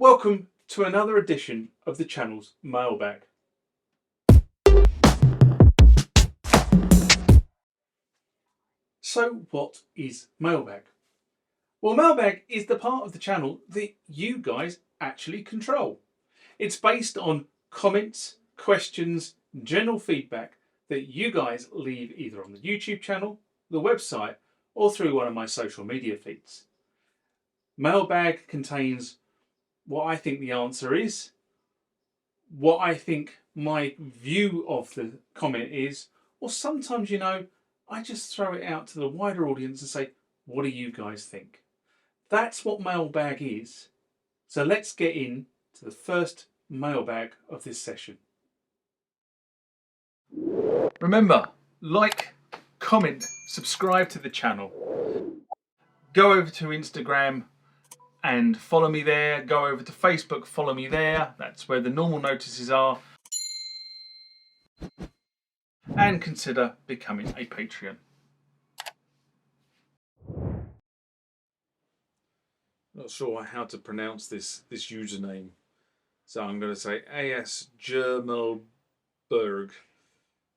Welcome to another edition of the channel's Mailbag. So what is Mailbag? Well, Mailbag is the part of the channel that you guys actually control. It's based on comments, questions, general feedback that you guys leave either on the YouTube channel, the website, or through one of my social media feeds. Mailbag contains what I think the answer is, what I think my view of the comment is, or sometimes, I just throw it out to the wider audience and say, what do you guys think? That's what Mailbag is. So let's get in to the first mailbag of this session. Remember, like, comment, subscribe to the channel. Go over to Instagram and follow me there. Go over to Facebook, follow me there. That's where the normal notices are. And consider becoming a Patreon. Not sure how to pronounce this username, so I'm going to say AS Germelberg.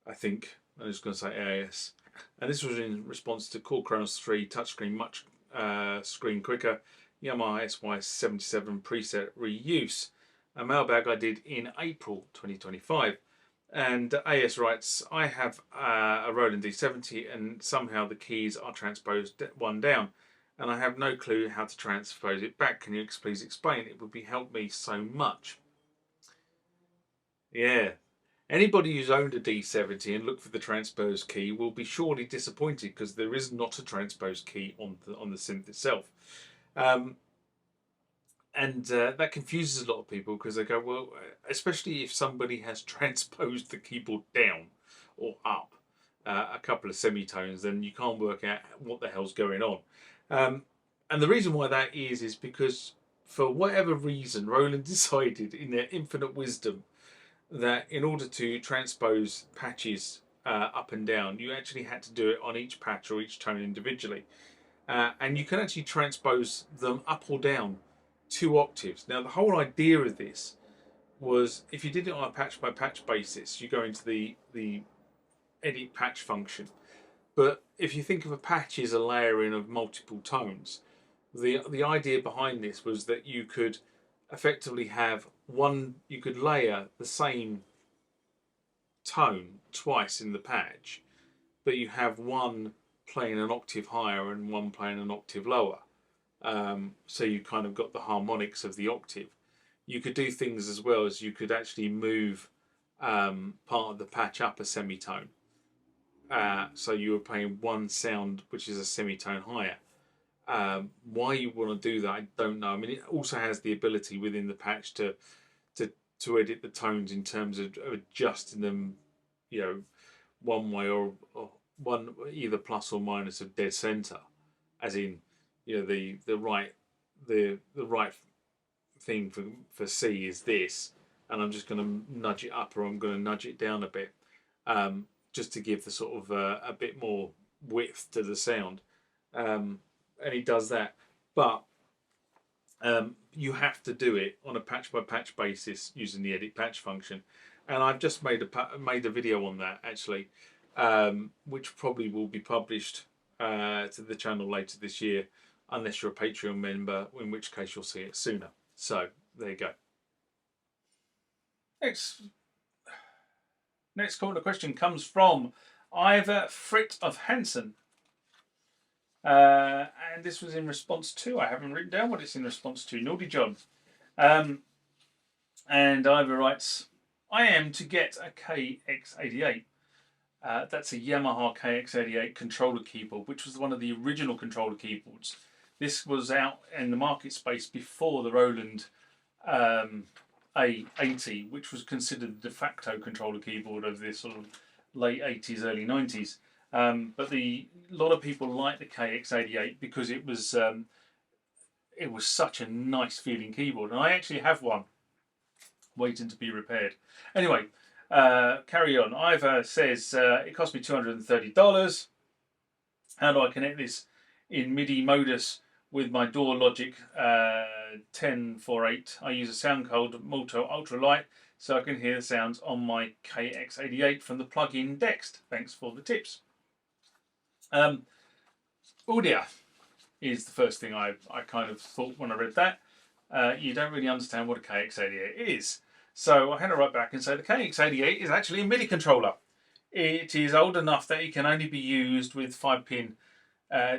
I think I'm just going to say AS. And this was in response to Cool Chronos 3 touchscreen, much screen quicker, Yamaha KX88 preset reuse. A mailbag I did in April 2025. And AS writes, I have a Roland D-70 and somehow the keys are transposed one down. And I have no clue how to transpose it back. Can you please explain? It would help me so much. Yeah. Anybody who's owned a D70 and looked for the transpose key will be surely disappointed because there is not a transpose key on the synth itself. That confuses a lot of people because they go, well, especially if somebody has transposed the keyboard down or up a couple of semitones, then you can't work out what the hell's going on. And the reason why that is because for whatever reason, Roland decided in their infinite wisdom that in order to transpose patches up and down, you actually had to do it on each patch or each tone individually. And you can actually transpose them up or down 2 octaves. Now, the whole idea of this was if you did it on a patch by patch basis, you go into the edit patch function. But if you think of a patch as a layering of multiple tones, the idea behind this was that you could effectively have you could layer the same tone twice in the patch, but you have one playing an octave higher and one playing an octave lower. So you kind of got the harmonics of the octave. You could do things as well as you could actually move part of the patch up a semitone. So you were playing one sound which is a semitone higher. Why you want to do that, I don't know. I mean, it also has the ability within the patch to edit the tones in terms of adjusting them, one way or one either plus or minus of dead center, as in, the right thing for C is this, and I'm just going to nudge it up or I'm going to nudge it down a bit, just to give the sort of a bit more width to the sound. And he does that, but you have to do it on a patch by patch basis using the edit patch function. And I've just made a video on that actually, which probably will be published to the channel later this year, unless you're a Patreon member, in which case you'll see it sooner. So there you go. Next corner question comes from Ivor Fritt of Hansen. And this was in response to, I haven't written down what it's in response to, Naughty John. And Ivor writes, I am to get a KX88. That's a Yamaha KX88 controller keyboard, which was one of the original controller keyboards. This was out in the market space before the Roland A80, which was considered the de facto controller keyboard of this sort of late 80s, early 90s. But a lot of people like the KX88 because it was such a nice feeling keyboard, and I actually have one waiting to be repaired. Anyway, carry on. Ivor says it cost me $230. How do I connect this in MIDI modus with my Door Logic 1048. I use a sound card Multo Ultra Light so I can hear the sounds on my KX88 from the plug-in Dext. Thanks for the tips. Audio is the first thing I kind of thought when I read that. You don't really understand what a KX88 is. So I had to write back and say the KX88 is actually a MIDI controller. It is old enough that it can only be used with 5-pin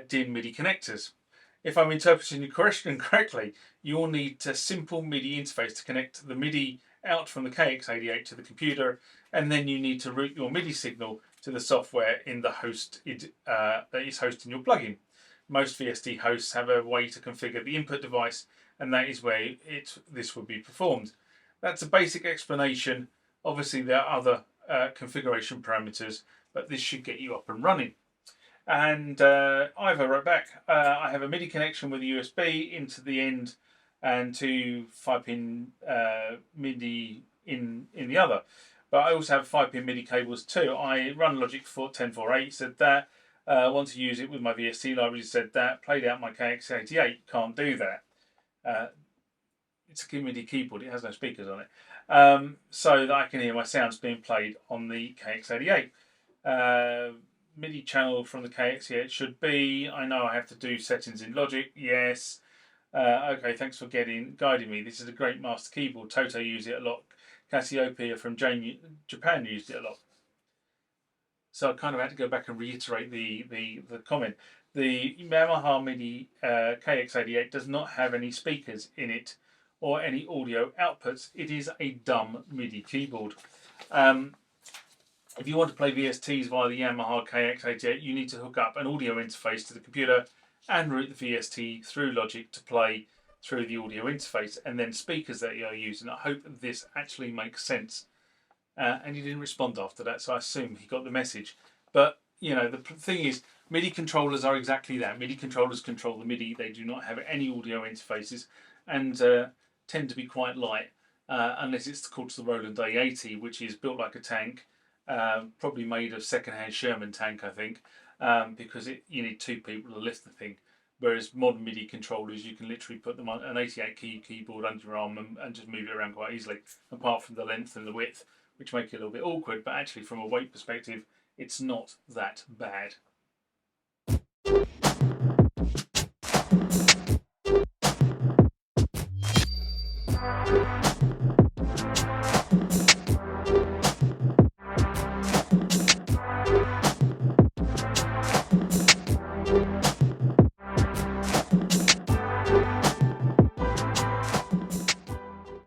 DIN MIDI connectors. If I'm interpreting your question correctly, you'll need a simple MIDI interface to connect the MIDI out from the KX88 to the computer, and then you need to route your MIDI signal to the software in the host that is hosting your plugin. Most VST hosts have a way to configure the input device, and that is where this will be performed. That's a basic explanation. Obviously, there are other configuration parameters, but this should get you up and running. And Ivor wrote back, I have a MIDI connection with a USB into the end and 2 5-pin MIDI in the other. But I also have 5-pin MIDI cables too. I run Logic 1048, said that. Want to use it with my VST library, said that. Played out my KX88, can't do that. It's a MIDI keyboard, it has no speakers on it. So that I can hear my sounds being played on the KX88. MIDI channel from the KX88 should be. I know I have to do settings in Logic. Yes. Okay, thanks for guiding me. This is a great master keyboard. Toto used it a lot. Cassiopeia from Japan used it a lot. So I kind of had to go back and reiterate the comment. The Yamaha MIDI KX88 does not have any speakers in it or any audio outputs. It is a dumb MIDI keyboard. If you want to play VSTs via the Yamaha KX88, you need to hook up an audio interface to the computer and route the VST through Logic to play through the audio interface, and then speakers that you're using. I hope this actually makes sense. And he didn't respond after that, so I assume he got the message. But, you know, the thing is, MIDI controllers are exactly that. MIDI controllers control the MIDI. They do not have any audio interfaces and tend to be quite light, unless it's called the Roland D-70, which is built like a tank. Probably made of second-hand Sherman tank, I think, because you need 2 people to lift the thing. Whereas modern MIDI controllers, you can literally put them on an 88-key keyboard under your arm and just move it around quite easily, apart from the length and the width, which make it a little bit awkward. But actually, from a weight perspective, it's not that bad.